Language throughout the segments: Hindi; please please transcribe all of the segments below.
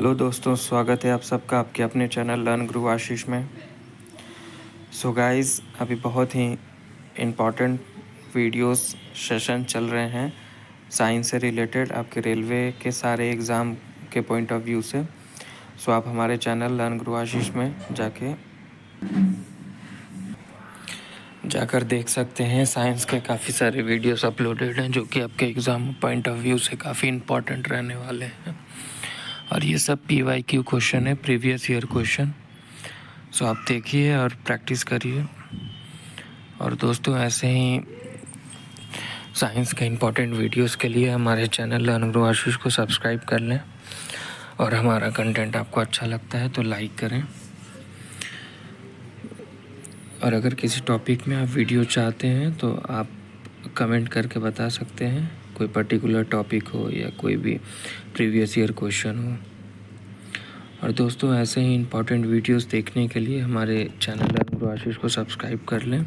हेलो दोस्तों, स्वागत है आप सबका आपके अपने चैनल लर्न गुरु आशीष में। सो गाइस, अभी बहुत ही इम्पॉर्टेंट वीडियोस सेशन चल रहे हैं साइंस से रिलेटेड, आपके रेलवे के सारे एग्ज़ाम के पॉइंट ऑफ व्यू से। सो आप हमारे चैनल लर्न गुरु आशीष में जाकर देख सकते हैं। साइंस के काफ़ी सारे वीडियोस अपलोडेड हैं जो कि आपके एग्ज़ाम पॉइंट ऑफ व्यू से काफ़ी इम्पॉर्टेंट रहने वाले हैं। और ये सब PYQ क्वेश्चन है, प्रीवियस ईयर क्वेश्चन। सो आप देखिए और प्रैक्टिस करिए। और दोस्तों, ऐसे ही साइंस के इम्पॉर्टेंट वीडियोस के लिए हमारे चैनल लर्न गुरु आशीष को सब्सक्राइब कर लें। और हमारा कंटेंट आपको अच्छा लगता है तो लाइक करें। और अगर किसी टॉपिक में आप वीडियो चाहते हैं तो आप कमेंट करके बता सकते हैं, कोई पर्टिकुलर टॉपिक हो या कोई भी प्रीवियस ईयर क्वेश्चन हो। और दोस्तों, ऐसे ही इम्पॉर्टेंट वीडियोस देखने के लिए हमारे चैनल लर्न गुरु आशीष को सब्सक्राइब कर लें।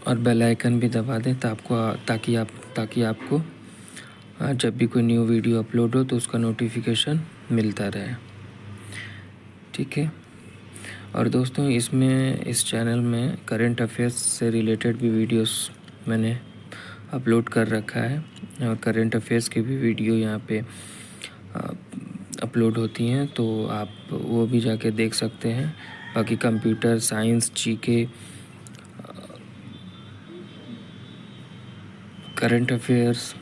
और बेल आइकन भी दबा दें ताकि आपको जब भी कोई न्यू वीडियो अपलोड हो तो उसका नोटिफिकेशन मिलता रहे। ठीक है। और दोस्तों, इस चैनल में करंट अफेयर्स से रिलेटेड भी वीडियोस मैंने अपलोड कर रखा है। और करंट अफेयर्स की भी वीडियो यहाँ पे अपलोड होती हैं, तो आप वो भी जाके देख सकते हैं। बाकी computer science, GK, current affairs,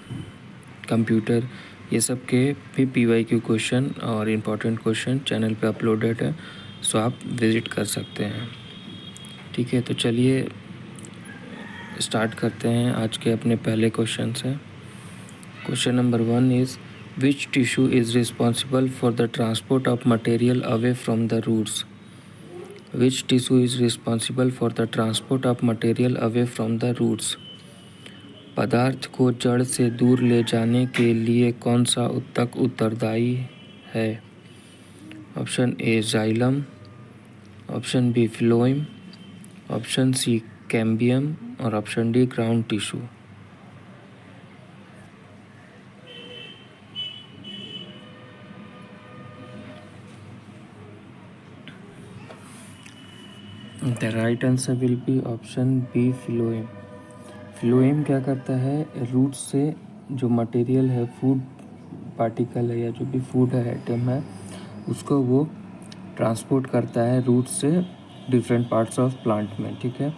computer, ये सब के भी PYQ क्वेश्चन और इम्पॉर्टेंट क्वेश्चन चैनल पे अपलोडेड है। सो आप विज़िट कर सकते हैं। ठीक है, तो चलिए स्टार्ट करते हैं आज के अपने पहले क्वेश्चन से। Question number 1 is which tissue is responsible for the transport of material away from the roots. Which tissue is responsible for the transport of material away from the roots. पदार्थ को जड़ से दूर ले जाने के लिए कौन सा ऊतक उत्तरदायी है। Option A xylem, option B phloem, option C cambium और option D ground tissue. The right answer will be option B phloem. Phloem क्या करता है, रूट से जो मटेरियल है, फूड पार्टिकल है या जो भी फूड है, आइटम है, उसको वो ट्रांसपोर्ट करता है रूट से डिफरेंट पार्ट्स ऑफ प्लांट में। ठीक है।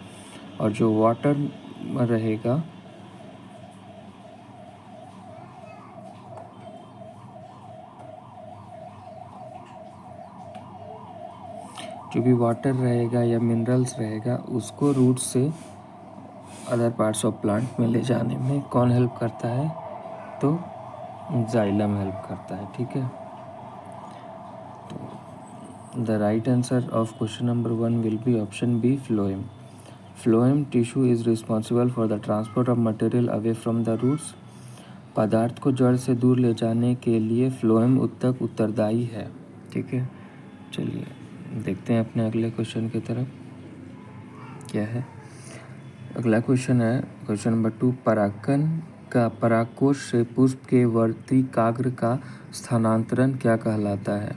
और जो वाटर रहेगा, जो भी वाटर रहेगा या मिनरल्स रहेगा, उसको रूट से अदर पार्ट्स ऑफ प्लांट में ले जाने में कौन हेल्प करता है, तो जाइलम हेल्प करता है। ठीक है। The right answer of question number 1 will be option B phloem. Phloem tissue is responsible for the transport of material away from the roots. पदार्थ को जड़ से दूर ले जाने के लिए फ्लोएम ऊतक उत्तरदायी है। ठीक है। चलिए देखते हैं अपने अगले क्वेश्चन की तरफ क्या है। अगला क्वेश्चन है क्वेश्चन नंबर 2। परागकण का परागकोश से पुष्प के वर्तिकाग्र का स्थानांतरण क्या कहलाता है।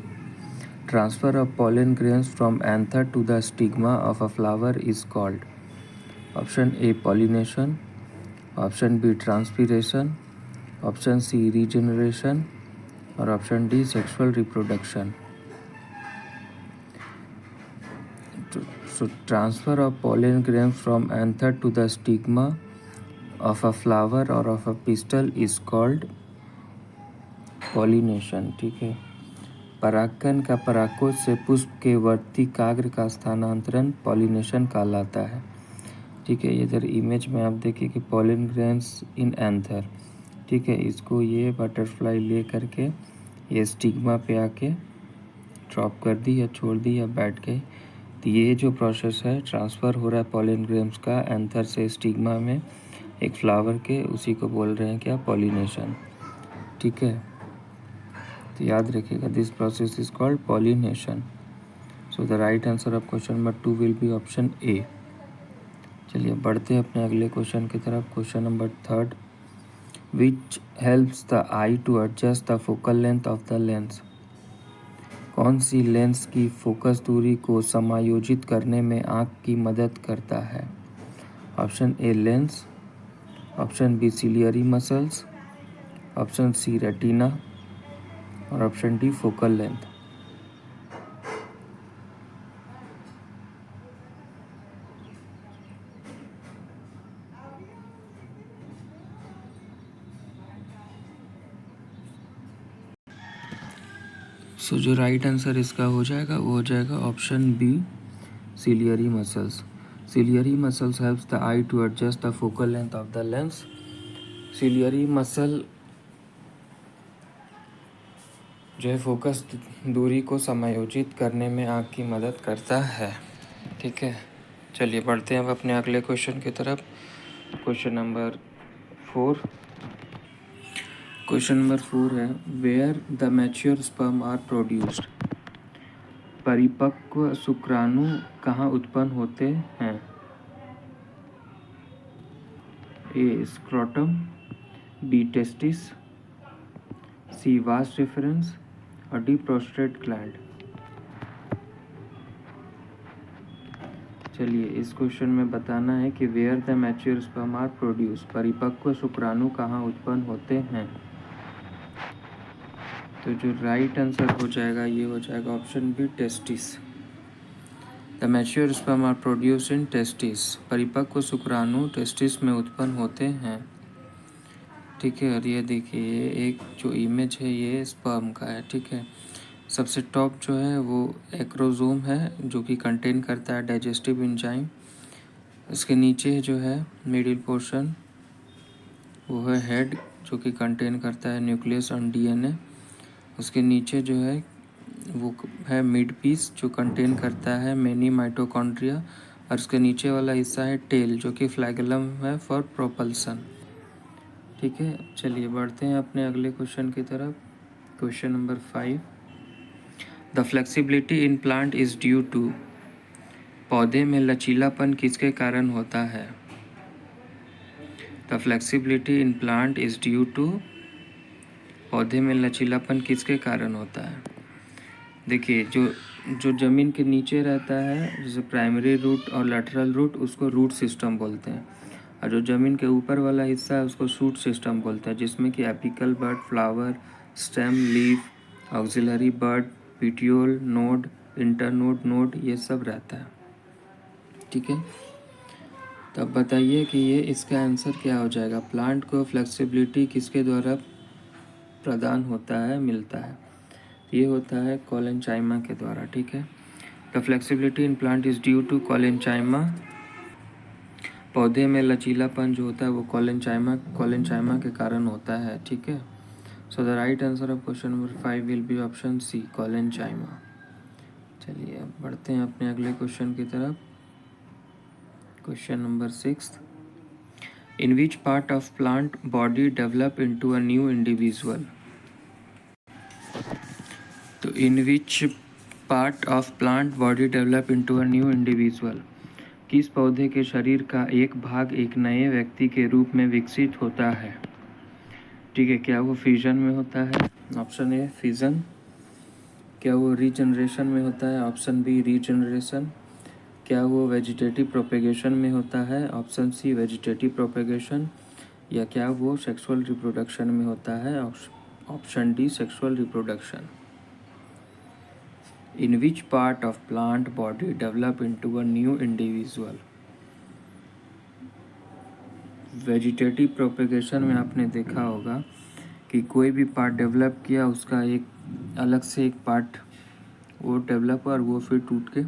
Transfer of pollen grains from anther to the stigma of a flower is called. Option A pollination, option B transpiration, option C regeneration और option D sexual reproduction. So transfer of pollen grains from anther to the stigma of a flower or of a pistil is called pollination। ठीक है। परागकण का परागकोश से पुष्प के वर्तिकाग्र का स्थानांतरण पॉलिनेशन कहलाता है। ठीक है। इधर इमेज में आप देखिए कि pollen grains इन एंथर। ठीक है। इसको ये बटरफ्लाई ले करके ये स्टिग्मा पे आके ड्रॉप कर दी या छोड़ दी या बैठ गई। तो ये जो प्रोसेस है, ट्रांसफ़र हो रहा है pollen grains का एंथर से स्टिग्मा में एक फ्लावर के, उसी को बोल रहे हैं क्या, पॉलिनेशन। ठीक है। तो याद रखिएगा, this process is called pollination. So the right answer of question number 2 will be option A. चलिए बढ़ते हैं अपने अगले क्वेश्चन की तरफ। Question number 3, which helps the eye to adjust the focal length of the lens. कौन सी लेंस की फोकस दूरी को समायोजित करने में आँख की मदद करता है? Option A lens, option B ciliary muscles, option C retina और option D focal length. So जो राइट आंसर इसका हो जाएगा वो हो जाएगा option B ciliary muscles. Ciliary muscles helps the eye to adjust the focal length of the lens. Ciliary muscle जो है फोकस दूरी को समायोजित करने में आँख की मदद करता है। ठीक है, चलिए बढ़ते हैं अब अपने अगले क्वेश्चन की तरफ। Question number 4। क्वेश्चन नंबर 4 है, where the mature sperm are produced. परिपक्व शुक्राणु कहाँ उत्पन्न होते हैं? A scrotum, B testis, C vas deferens और डी प्रोस्टेट ग्लैंड। चलिए इस क्वेश्चन में बताना है कि where the mature sperm are produce, परिपक्व शुक्राणु कहाँ उत्पन्न होते हैं। तो जो राइट आंसर हो जाएगा ये हो जाएगा option B testis. The mature sperm are produce in testis. परिपक्व शुक्राणु टेस्टिस में उत्पन्न होते हैं। ठीक है, और ये देखिए एक जो इमेज है ये स्पर्म का है। ठीक है, सबसे टॉप जो है वो एक्रोजोम है जो कि कंटेन करता है डाइजेस्टिव एंजाइम। इसके नीचे जो है मिडिल पोर्शन वो है हेड जो कि कंटेन करता है न्यूक्लियस और डीएनए। उसके नीचे जो है वो है मिड पीस जो कंटेन करता है मेनी माइटोकॉन्ड्रिया। और उसके नीचे वाला हिस्सा है टेल जो कि फ्लैगेलम है फॉर प्रोपल्सन। ठीक है, चलिए बढ़ते हैं अपने अगले क्वेश्चन की तरफ। Question number 5, the flexibility in plant is due to. पौधे में लचीलापन किसके कारण होता है? The flexibility in plant is due to. पौधे में लचीलापन किसके कारण होता है? देखिए जो जो ज़मीन के नीचे रहता है जैसे प्राइमरी रूट और लैटरल रूट, उसको रूट सिस्टम बोलते हैं। और जो ज़मीन के ऊपर वाला हिस्सा है उसको शूट सिस्टम बोलते हैं, जिसमें कि एपिकल बड, फ्लावर, स्टेम, लीफ, ऑक्सिलरी बड, पिटियोल, नोड, इंटरनोड, नोड, ये सब रहता है। ठीक है, तो अब बताइए कि ये इसका आंसर क्या हो जाएगा। प्लांट को फ्लेक्सिबिलिटी किसके द्वारा प्रदान होता है, मिलता है? ये होता है कोलेंचाइमा के द्वारा। ठीक है, the flexibility in plant is due to collenchyma. पौधे में लचीलापन जो होता है वो कोलेंचाइमा के कारण होता है। ठीक है, so the right answer of question number 5 will be option C collenchyma. चलिए अब बढ़ते हैं अपने अगले क्वेश्चन की तरफ। Question number 6, in which part of plant body develop into a new individual. तो in which part of plant body develop into a new individual. किस पौधे के शरीर का एक भाग एक नए व्यक्ति के रूप में विकसित होता है? ठीक है, क्या वो फ्यूजन में होता है? Option A fusion. क्या वो रीजनरेशन में होता है? Option B regeneration. क्या वो वेजिटेटिव प्रोपेगेशन में होता है? Option C vegetative propagation. या क्या वो सेक्सुअल रिप्रोडक्शन में होता है? Option D sexual reproduction. In which part of plant body develop into a new individual. Vegetative propagation में आपने देखा होगा कि कोई भी पार्ट डेवलप किया उसका एक अलग से एक पार्ट वो डेवलप और वो फिर टूट के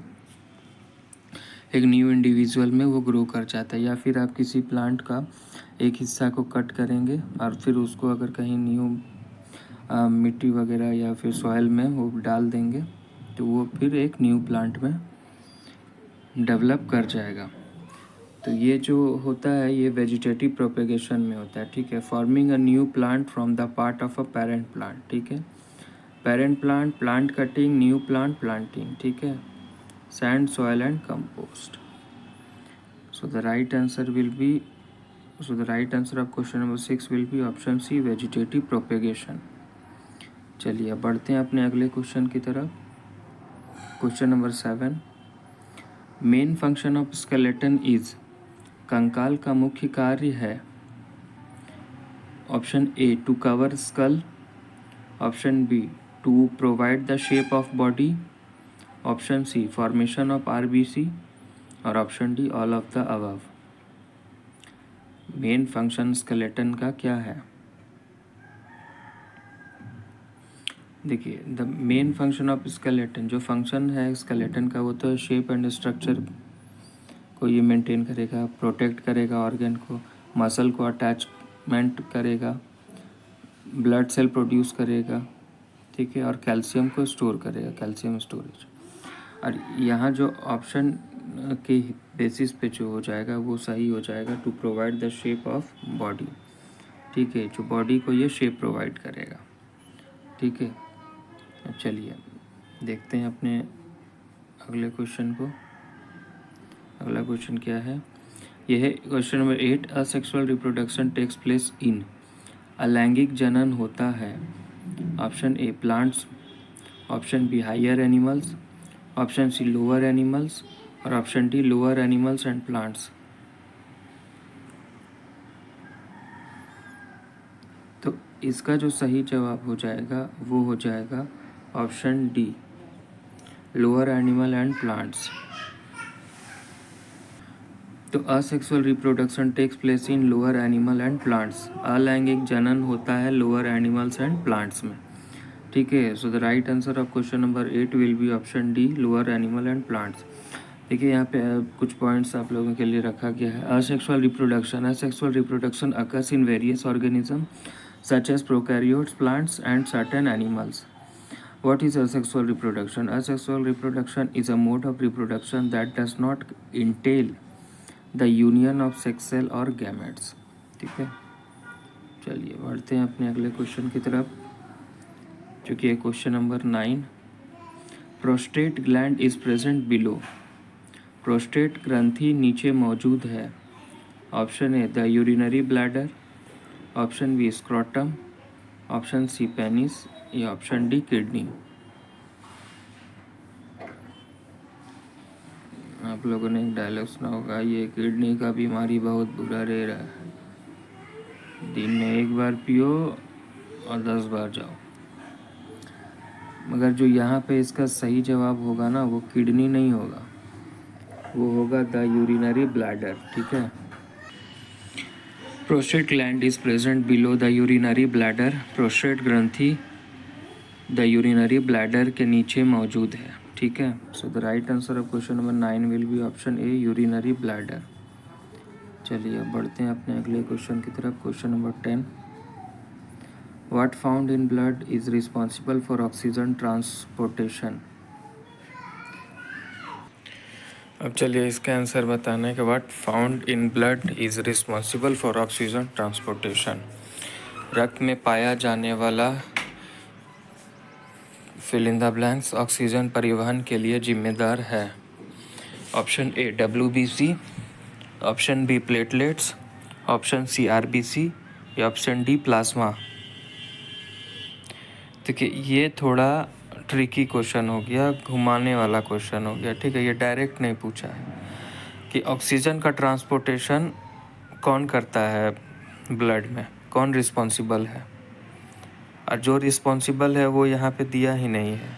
एक न्यू इंडिविजुअल में वो ग्रो कर जाता है। या फिर आप किसी प्लांट का एक हिस्सा को कट करेंगे और फिर उसको अगर कहीं न्यू मिट्टी वगैरह या फिर सॉइल में वो डाल देंगे तो वो फिर एक न्यू प्लांट में डेवलप कर जाएगा। तो ये जो होता है ये वेजिटेटिव प्रोपेगेशन में होता है। ठीक है, forming a new plant from the part of a parent plant. ठीक है, parent plant, plant cutting, new plant planting. ठीक है, sand, soil and compost. So the right answer of question number 6 will be option C, vegetative propagation. चलिए अब बढ़ते हैं अपने अगले क्वेश्चन की तरफ. Question number 7. Main function of skeleton is. कंकाल का मुख्य कार्य है. Option A, to cover skull. Option B, to provide the shape of body. Option C, formation of RBC. और option D, all of the above. Main function skeleton का क्या है? देखिए, the main function of skeleton, जो फंक्शन है स्केलेटन का, वो तो शेप एंड स्ट्रक्चर को ये मेंटेन करेगा, प्रोटेक्ट करेगा ऑर्गन को, मसल को अटैचमेंट करेगा, ब्लड सेल प्रोड्यूस करेगा, ठीक है, और कैल्शियम को स्टोर करेगा, कैल्शियम स्टोरेज. और यहाँ जो ऑप्शन के बेसिस पे जो हो जाएगा वो सही हो जाएगा, to provide the shape of body. ठीक है, जो बॉडी को ये शेप प्रोवाइड करेगा. ठीक है, अब चलिए देखते हैं अपने अगले क्वेश्चन को. अगला क्वेश्चन क्या है? यह है question number 8. Asexual reproduction takes place in. अलैंगिक जनन होता है. Option A, plants. Option B, higher animals. Option C, lower animals. और option D, lower animals and plants. तो इसका जो सही जवाब हो जाएगा वो हो जाएगा option D, lower animal and plants. तो asexual reproduction takes place in lower animal and plants. अलैंगिक जनन होता है लोअर एनिमल्स एंड प्लांट्स में. ठीक है, so the right answer of question number 8 will be option D, lower animal and plants. देखिए यहाँ पे कुछ पॉइंट्स आप लोगों के लिए रखा गया है. Asexual reproduction occurs in various organism such as prokaryotes, plants and certain animals. What is asexual reproduction? Asexual reproduction is a mode of reproduction that does not entail the union of sex cell or gametes. ठीक है, चलिए बढ़ते हैं अपने अगले क्वेश्चन की तरफ, जो कि है question number 9. Prostate gland is present below. Prostate ग्रंथि नीचे मौजूद है. Option A, the urinary bladder. Option B, scrotum. Option C, penis. या ऑप्शन डी, किडनी. आप लोगों ने एक डायलॉग सुना होगा, ये किडनी का बीमारी बहुत बुरा रह रहा है, दिन में 1 बार पियो और 10 बार जाओ. मगर जो यहाँ पे इसका सही जवाब होगा ना, वो किडनी नहीं होगा, वो होगा द यूरिनरी ब्लैडर. ठीक है, prostate gland is present below the urinary bladder. Prostate ग्रंथि द यूरिनरी ब्लैडर के नीचे मौजूद है. ठीक है, so the right answer of question number 9 will be option A, urinary bladder. चलिए अब बढ़ते हैं अपने अगले क्वेश्चन की तरफ. Question number 10. What found in blood is responsible for oxygen transportation. अब चलिए इसका आंसर बताना है कि what found in blood is responsible for oxygen transportation. रक्त में पाया जाने वाला fill in the blanks oxygen परिवहन के लिए जिम्मेदार है. Option A, WBC. Option B, platelets. Option C, RBC. या ऑप्शन डी, प्लाज्मा. देखिए ये थोड़ा ट्रिकी क्वेश्चन हो गया, घुमाने वाला क्वेश्चन हो गया. ठीक है, ये डायरेक्ट नहीं पूछा है कि ऑक्सीजन का ट्रांसपोर्टेशन कौन करता है ब्लड में, कौन रिस्पॉन्सिबल है. और जो रिस्पॉन्सिबल है वो यहाँ पे दिया ही नहीं है,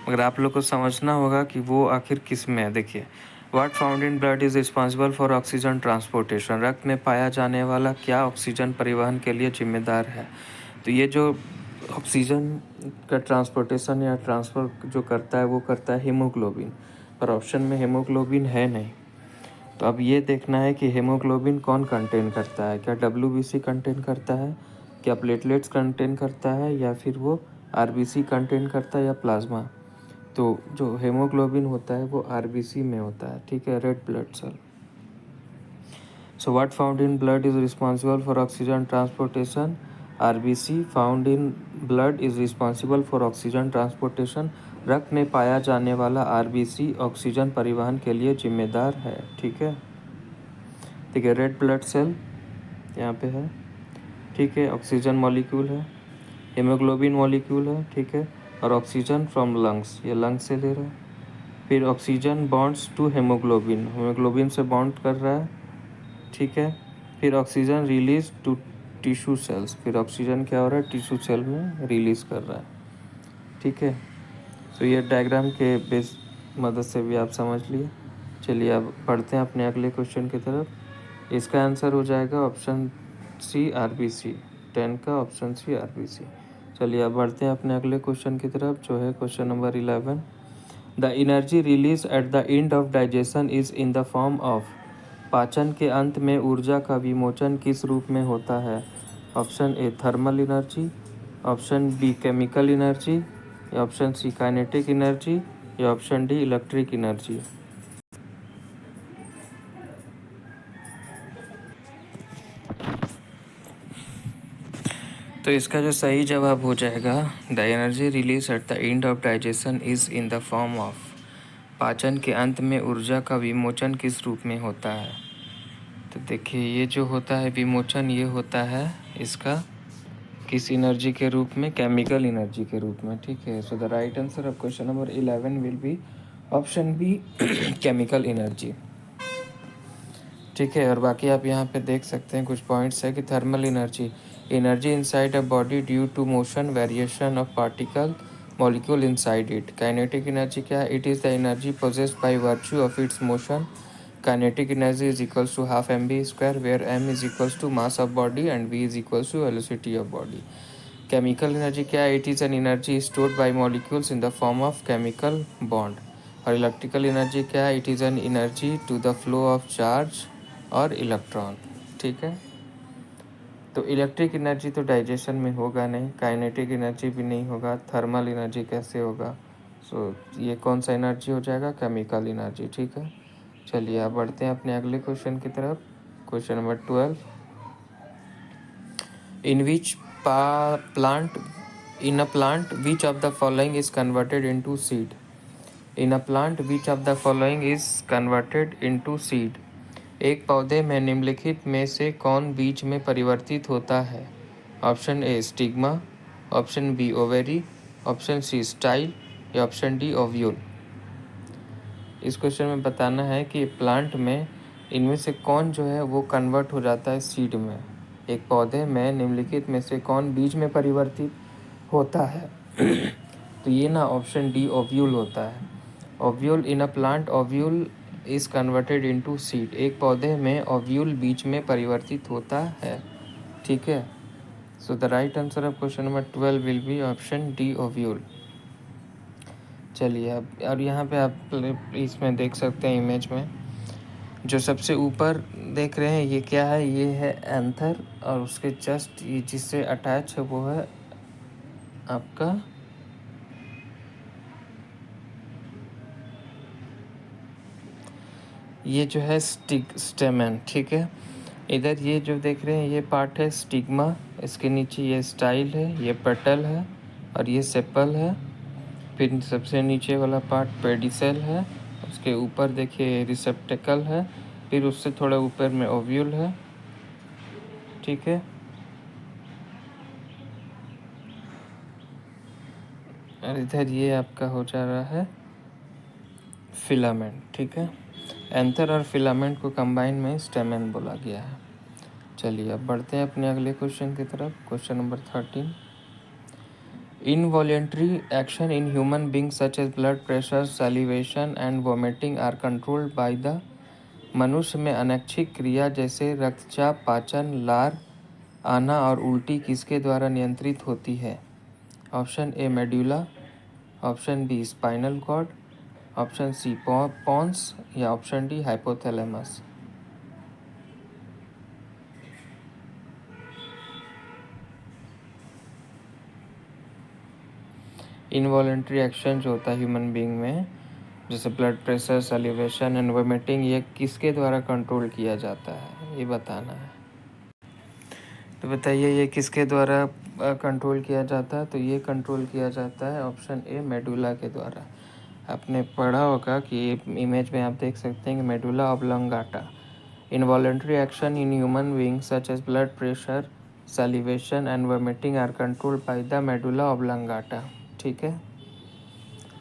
मगर आप लोग को समझना होगा कि वो आखिर किस में है. देखिए, what found in blood is responsible for oxygen transportation. रक्त में पाया जाने वाला क्या ऑक्सीजन परिवहन के लिए जिम्मेदार है. तो ये जो ऑक्सीजन का ट्रांसपोर्टेशन या ट्रांसफ़र जो करता है वो करता है हीमोग्लोबिन, पर ऑप्शन में हीमोग्लोबिन है नहीं. तो अब ये देखना है कि हीमोग्लोबिन कौन कंटेन करता है, क्या WBC कंटेन करता है, क्या प्लेटलेट्स कंटेन करता है, या फिर वो RBC कंटेन करता है, या प्लाज्मा. तो जो हीमोग्लोबिन होता है वो RBC में होता है. ठीक है, red blood cell. So what found in blood is responsible for oxygen transportation. RBC found in blood is responsible for oxygen transportation. रक्त में पाया जाने वाला RBC ऑक्सीजन परिवहन के लिए जिम्मेदार है. ठीक है, देखिए रेड ब्लड सेल यहाँ पे है, ठीक है, ऑक्सीजन मॉलिक्यूल है, हेमोग्लोबिन मॉलिक्यूल है, ठीक है, और ऑक्सीजन फ्रॉम लंग्स, ये लंग्स से ले रहा है। फिर oxygen bonds to haemoglobin, haemoglobin से बॉन्ड कर रहा है, ठीक है। फिर oxygen release to tissue cells, फिर ऑक्सीजन क्या हो रहा है, टिश्यू सेल में रिलीज कर रहा है, ठीक है। तो ये डायग्राम के बेस मदद से भी आप समझ लिए। चलिए अब पढ़ते हैं अपने अगले क्वेश्चन की तरफ। इसका आंसर हो जाएगा ऑप्शन सी आरबीसी, 10 का ऑप्शन सी आरबीसी। चलिए अब बढ़ते हैं अपने अगले क्वेश्चन की तरफ, जो है question number 11। The energy release at the end of digestion is in the form of, पाचन के अंत में ऊर्जा का विमोचन किस रूप में होता है? Option A thermal energy, option B chemical energy, या ऑप्शन सी काइनेटिक एनर्जी, या ऑप्शन डी इलेक्ट्रिक एनर्जी। तो इसका जो सही जवाब हो जाएगा, the energy release at the end of digestion is in the form of, पाचन के अंत में ऊर्जा का विमोचन किस रूप में होता है? तो देखिए ये जो होता है विमोचन, ये होता है इसका किस एनर्जी के रूप में? केमिकल एनर्जी के रूप में, ठीक है। So the right answer of question number 11 will be option B chemical energy, ठीक है। और बाकी आप यहाँ पे देख सकते हैं कुछ पॉइंट्स है कि thermal energy, energy inside a body due to motion variation of particle molecule inside it. Kinetic energy क्या है? It is the energy possessed by virtue of its motion. Kinetic energy is equals to half mv², where m is equals to mass of body and v is equals to velocity of body. Chemical energy क्या है? It is an energy stored by molecules in the form of chemical bond. और इलेक्ट्रिकल एनर्जी क्या है? It is an energy to the flow of charge और इलेक्ट्रॉन, ठीक है। तो इलेक्ट्रिक एनर्जी तो डाइजेशन में होगा नहीं, काइनेटिक एनर्जी भी नहीं होगा, थर्मल एनर्जी कैसे होगा? सो ये कौन सा एनर्जी हो जाएगा? केमिकल एनर्जी, ठीक है। चलिए अब बढ़ते हैं अपने अगले क्वेश्चन की तरफ, question number 12। In which plant in a plant which of the following is converted into seed? In a plant which of the following is converted into seed? एक पौधे में निम्नलिखित में से कौन बीज में परिवर्तित होता है? Option A stigma, option B ovary, option C style, या ऑप्शन डी ओव्यूल। इस क्वेश्चन में बताना है कि प्लांट में इनमें से कौन जो है वो कन्वर्ट हो जाता है सीड में। एक पौधे में निम्नलिखित में से कौन बीज में परिवर्तित होता है? तो ये ना ऑप्शन डी ओव्यूल होता है। Ovule in a plant, ovule is converted into seed. एक पौधे में ओव्यूल बीज में परिवर्तित होता है, ठीक है। So the right answer of question number 12 will be option D ovule. चलिए अब, और यहाँ पे आप इसमें देख सकते हैं इमेज में जो सबसे ऊपर देख रहे हैं ये क्या है? ये है एंथर, और उसके जस्ट ये जिससे अटैच है वो है आपका ये जो है स्टेमन, ठीक है। इधर ये जो देख रहे हैं ये पार्ट है स्टिग्मा, इसके नीचे ये स्टाइल है, ये पेटल है, और ये सेपल है। फिर सबसे नीचे वाला पार्ट पेडिसेल है, उसके ऊपर देखिए रिसेप्टेकल है, फिर उससे थोड़ा ऊपर में ओव्यूल है, ठीक है। और इधर ये आपका हो जा रहा है फिलामेंट, ठीक है। एंथर और फिलामेंट को कंबाइन में स्टेमन बोला गया है। चलिए अब बढ़ते हैं अपने अगले क्वेश्चन की तरफ, question number 13। Involuntary action in human beings such as blood pressure, salivation and vomiting are controlled by the, मनुष्य में अनैच्छिक क्रिया जैसे रक्तचाप, पाचन, लार आना और उल्टी किसके द्वारा नियंत्रित होती है? Option A medulla, option B spinal cord, option C pons, या option D hypothalamus. Involuntary action जो होता है ह्यूमन बीइंग में, जैसे blood pressure, salivation and vomiting, ये किसके द्वारा कंट्रोल किया जाता है? ये बताना है। तो बताइए ये किसके द्वारा कंट्रोल किया जाता है? तो ये कंट्रोल किया जाता है ऑप्शन ए मेडुला के द्वारा। आपने पढ़ा होगा कि इमेज में आप देख सकते हैं कि medulla oblongata, Involuntary action in human beings such as blood pressure, salivation and vomiting are controlled by the medulla oblongata. ठीक है,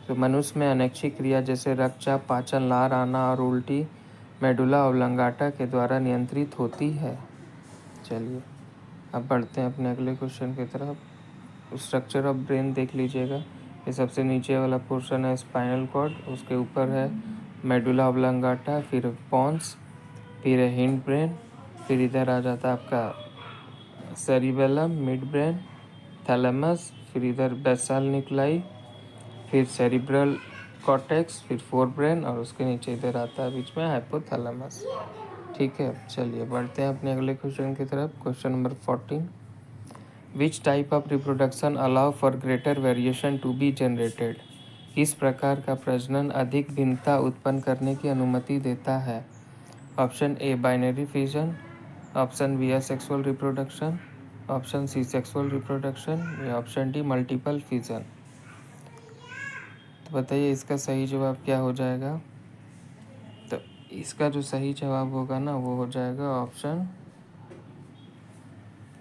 तो मनुष्य में अनैच्छिक क्रिया जैसे रक्तचाप, पाचन, लार आना और उल्टी मेडुला ओब्लंगाटा के द्वारा नियंत्रित होती है। चलिए अब बढ़ते हैं अपने अगले क्वेश्चन की तरफ। स्ट्रक्चर ऑफ ब्रेन देख लीजिएगा। ये सबसे नीचे वाला पोर्शन है स्पाइनल कॉर्ड, उसके ऊपर है मेडुला ओब्लंगाटा, फिर पॉन्स, फिर है हिंड ब्रेन, फिर इधर आ जाता है आपका सेरिबेलम, मिड ब्रेन, थैलेमस, फिर इधर बेसल न्यूक्लाई, फिर सेरिब्रल कॉर्टेक्स, फिर फोर ब्रेन और उसके नीचे इधर आता है बीच में हाइपोथैलेमस। ठीक है, चलिए बढ़ते हैं अपने अगले क्वेश्चन की तरफ। Question number 14, which type of reproduction allow for greater variation to be generated? किस प्रकार का प्रजनन अधिक भिन्नता उत्पन्न करने की अनुमति देता है? Option A binary fission, option B asexual reproduction, option C sexual reproduction या ऑप्शन डी मल्टीपल फिजन। तो बताइए इसका सही जवाब क्या हो जाएगा? तो इसका जो सही जवाब होगा ना वो हो जाएगा option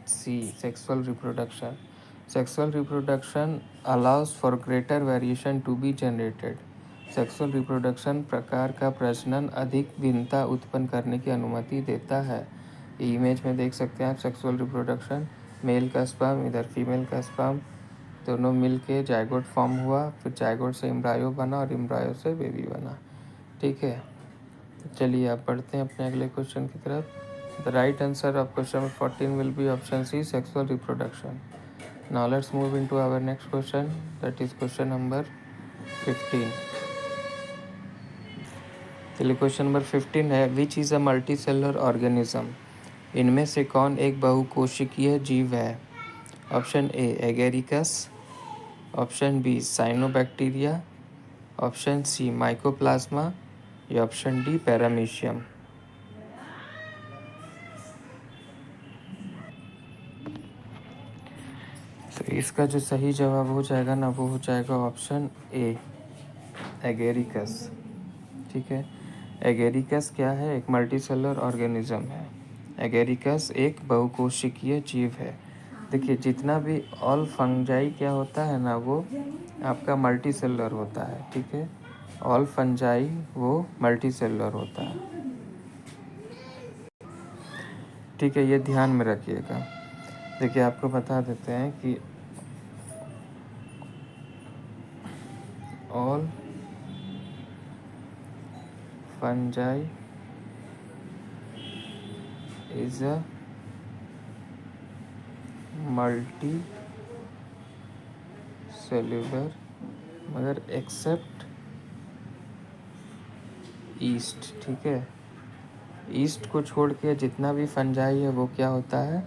C sexual reproduction. Sexual reproduction allows for greater variation to be generated. Sexual reproduction प्रकार का प्रजनन अधिक भिन्नता उत्पन्न करने की अनुमति देता है। ये इमेज में देख सकते हैं आप सेक्सुअल रिप्रोडक्शन, मेल का स्पर्म इधर फीमेल का स्पर्म, दोनों मिल के जाइगोट फॉर्म हुआ, फिर जाइगोट से एम्ब्रायो बना और एम्ब्रायो से बेबी बना। ठीक है, तो चलिए आप बढ़ते हैं अपने अगले क्वेश्चन की तरफ। The right answer of question number 14 will be option C sexual reproduction. Now let's move into our next question, that is question number 15। चलिए क्वेश्चन नंबर 15 है, which is a multicellular organism? इनमें से कौन एक बहुकोशिकीय जीव है? Option A agaricus, option B cyanobacteria, option C mycoplasma या ऑप्शन डी पैरामीशियम। तो इसका जो सही जवाब हो जाएगा ना वो हो जाएगा ऑप्शन ए एगेरिकस। ठीक है, एगेरिकस क्या है? एक मल्टीसेलुलर ऑर्गेनिज्म है। एगेरिकस एक बहुकोशिकीय जीव है। देखिए जितना भी ऑल फंजाई क्या होता है ना वो आपका मल्टीसेलुलर होता है। ठीक है, ऑल फंजाई वो मल्टीसेलुलर होता है। ठीक है, ये ध्यान में रखिएगा। देखिए आपको बता देते हैं कि all fungi is a multi cellular मगर एक्सेप्ट ईस्ट। ठीक है, ईस्ट को छोड़ के जितना भी फंजाई है वो क्या होता है?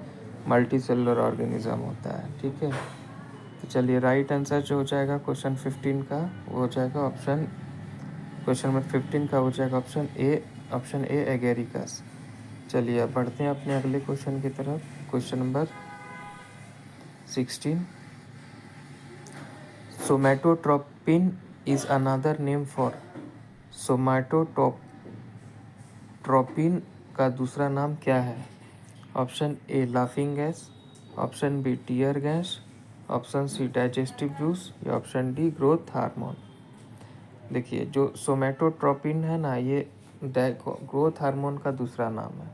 मल्टी सेलुलर ऑर्गेनिज्म होता है। ठीक है, तो चलिए राइट आंसर जो हो जाएगा क्वेश्चन 15 का वो हो जाएगा ऑप्शन, क्वेश्चन नंबर 15 का हो जाएगा ऑप्शन ए एगेरिकस। चलिए अब बढ़ते हैं अपने अगले क्वेश्चन की तरफ। Question number 16, somatotropin is another name for. Somatotropin का दूसरा नाम क्या है? Option A laughing gas, option B tear gas, option C digestive juice या ऑप्शन डी ग्रोथ हार्मोन। देखिए जो सोमैटोट्रोपिन है ना ये ग्रोथ हार्मोन का दूसरा नाम है।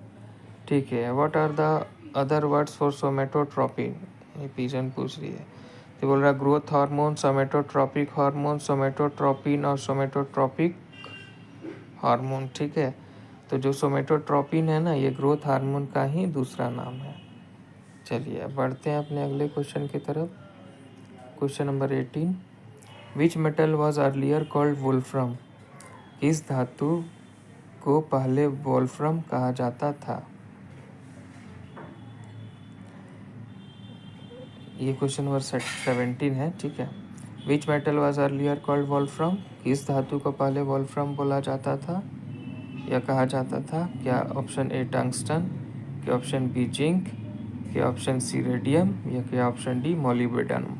ठीक है, what are the other words for somatotropin? ये पिजन पूछ रही है। तो बोल रहा है growth hormone, somatotropic hormone, somatotropin और सोमैटोट्रोपिक हार्मोन। ठीक है, तो जो सोमैटोट्रोपिन है ना ये ग्रोथ हार्मोन का ही दूसरा नाम है। चलिए अब बढ़ते हैं अपने अगले क्वेश्चन की तरफ। Question number 18, which metal was earlier called wolfram? किस धातु को पहले वोल्फ्रम कहा जाता था? ये क्वेश्चन नंबर 17 है। ठीक है, which metal was earlier called wolfram? किस धातु को पहले वोल्फ्रम बोला जाता था या कहा जाता था? क्या ऑप्शन ए टंगस्टन, क्या ऑप्शन बी जिंक, क्या ऑप्शन सी रेडियम या क्या ऑप्शन डी मोलिब्डेनम।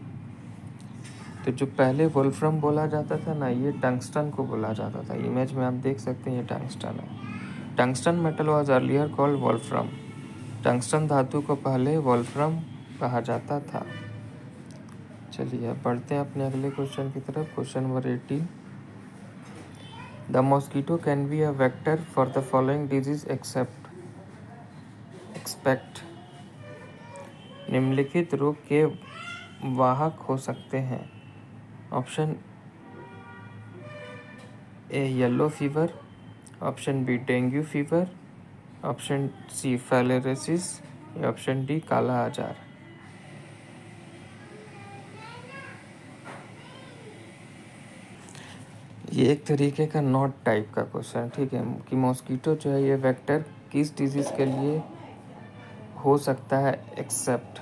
तो जो पहले वोल्फ्रम बोला जाता था ना ये टंगस्टन को बोला जाता था। इमेज में आप देख सकते हैं ये टंगस्टन है। Tungsten metal was earlier called wolfram. Tungsten धातु को पहले वोल्फ्रम कहा जाता था। चलिए अब बढ़ते हैं अपने अगले क्वेश्चन की तरफ। Question number 18। The mosquito can be a vector for the following disease except. निम्नलिखित रोग के वाहक हो सकते हैं। Option A yellow fever, option B dengue fever, option C filariasis या ऑप्शन डी काला आजार। ये एक तरीके का नॉट टाइप का क्वेश्चन है, ठीक है, कि मॉस्किटो जो है ये वेक्टर किस डिजीज़ के लिए हो सकता है एक्सेप्ट।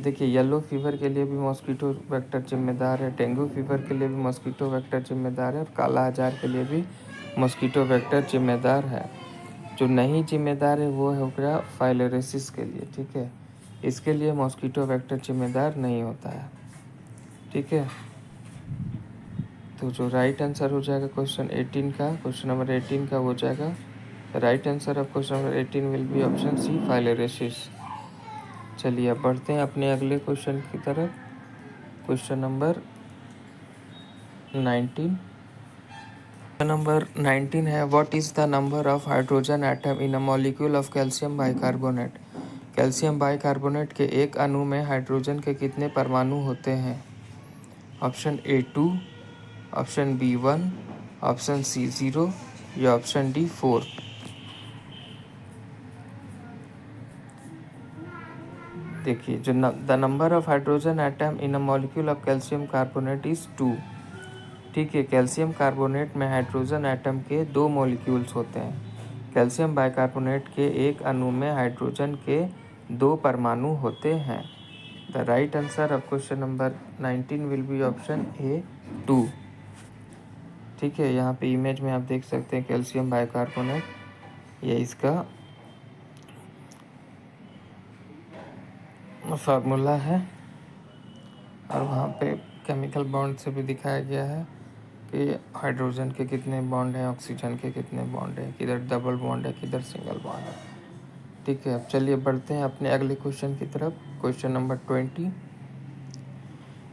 देखिए येलो फीवर के लिए भी मॉस्किटो वेक्टर जिम्मेदार है, डेंगू फीवर के लिए भी मॉस्किटो वेक्टर जिम्मेदार है और काला आजार के लिए भी मॉस्किटो वेक्टर जिम्मेदार है। जो नहीं जिम्मेदार है वो हो गया फाइलेरियोसिस के लिए, ठीक है, इसके लिए मॉस्किटो वेक्टर जिम्मेदार नहीं होता है, ठीक है। तो जो राइट आंसर हो जाएगा क्वेश्चन 18 का, क्वेश्चन नंबर 18 का हो जाएगा right answer of question number 18 will be option C filariasis. चलिए अब बढ़ते हैं अपने अगले क्वेश्चन की तरफ। Question number 19। क्वेश्चन नंबर 19 है, what is the number of hydrogen atom in a molecule of calcium bicarbonate. Calcium bicarbonate के एक अणु में हाइड्रोजन के कितने परमाणु होते हैं। Option A 2, option B 1, option C 0 या ऑप्शन डी 4। देखिए जो the number of hydrogen atom in a molecule of calcium carbonate is 2, ठीक है। कैल्शियम कार्बोनेट में हाइड्रोजन एटम के 2 मॉलिक्यूल्स होते हैं। कैल्शियम बाइकार्बोनेट के एक अणु में हाइड्रोजन के 2 परमाणु होते हैं। The right answer of question number 19 will be option A 2, ठीक है। यहाँ पे इमेज में आप देख सकते हैं कैल्शियम बाइकार्बोनेट, ये इसका फार्मूला है और वहाँ पे केमिकल बॉन्ड से भी दिखाया गया है कि हाइड्रोजन के कितने बॉन्ड हैं, ऑक्सीजन के कितने बॉन्ड हैं, किधर डबल बॉन्ड है किधर सिंगल बॉन्ड है, ठीक है। अब चलिए बढ़ते हैं अपने अगले क्वेश्चन की तरफ। Question number 20।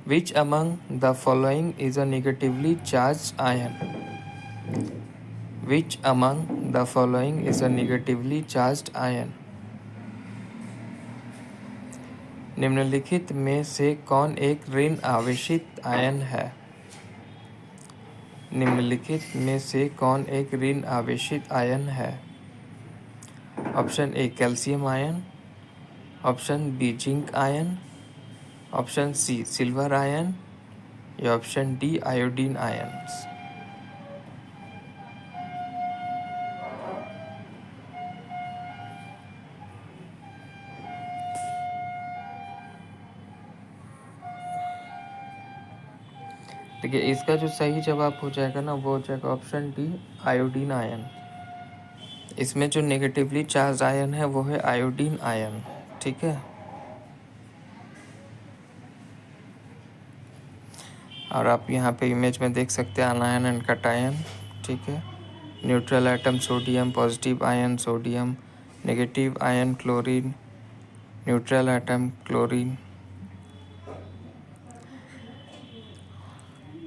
Which among the following is a negatively charge ion. Which among the following is a negatively charge ion. निम्नलिखित में से कौन एक ऋण आवेशित आयन है। निम्नलिखित में से कौन एक ऋण आवेशित आयन है। Option A calcium ion, option B zinc ion, option C silver ion या ऑप्शन डी आयोडीन आयन्स। देखिए इसका जो सही जवाब हो जाएगा ना वो हो जाएगा ऑप्शन डी आयोडीन आयन। इसमें जो नेगेटिवली चार्ज आयन है वो है आयोडीन आयन, ठीक है। और आप यहाँ पे इमेज में देख सकते हैं अनायन एंड कटायन, ठीक है। Neutral atom sodium, positive ion sodium, negative ion chlorine, neutral atom chlorine.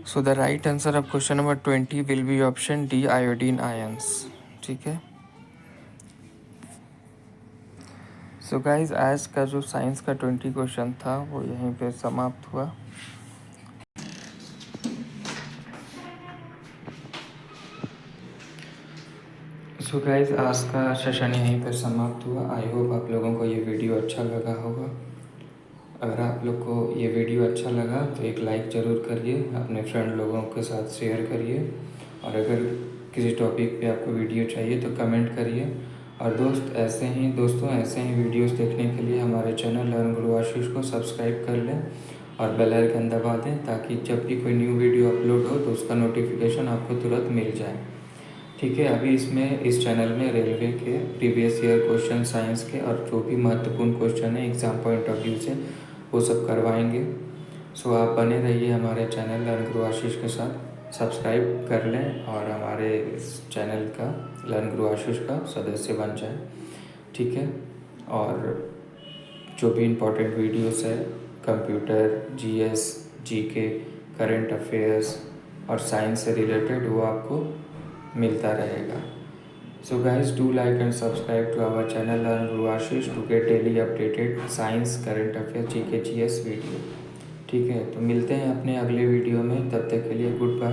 So the right answer of question number 20 will be option D iodine ions, ठीक है। सो गाइज आज का जो साइंस का 20 क्वेश्चन था वो यहीं पे समाप्त हुआ। सो गाइज आज का सेशन यहीं पे समाप्त हुआ। आई होप आप लोगों को ये वीडियो अच्छा लगा होगा। अगर आप लोग को ये वीडियो अच्छा लगा तो एक लाइक ज़रूर करिए, अपने फ्रेंड लोगों के साथ शेयर करिए और अगर किसी टॉपिक पे आपको वीडियो चाहिए तो कमेंट करिए। और दोस्तों ऐसे ही वीडियोस देखने के लिए हमारे चैनल लर्न गुरु आशीष को सब्सक्राइब कर लें और बेल आइकन दबा दें ताकि जब भी कोई न्यू वीडियो अपलोड हो तो उसका नोटिफिकेशन आपको तुरंत मिल जाए, ठीक है। अभी इस चैनल में रेलवे के प्रीवियस ईयर क्वेश्चन, साइंस के और जो भी महत्वपूर्ण क्वेश्चन है एग्ज़ाम पॉइंट ऑफ व्यू से वो सब करवाएंगे। सो आप बने रहिए हमारे चैनल लर्न ग्रो आशीष के साथ, सब्सक्राइब कर लें और हमारे इस चैनल का लर्न ग्रो आशीष का सदस्य बन जाएं, ठीक है। और जो भी इम्पोर्टेंट वीडियोस है computer, GS, GK, current affairs और साइंस से रिलेटेड, वो आपको मिलता रहेगा। So guys, do like and subscribe to our channel Learn Guru Ashish to get daily updated science, current affairs, GK, GS video, ठीक है। तो मिलते हैं अपने अगले वीडियो में, तब तक के लिए गुड बाय।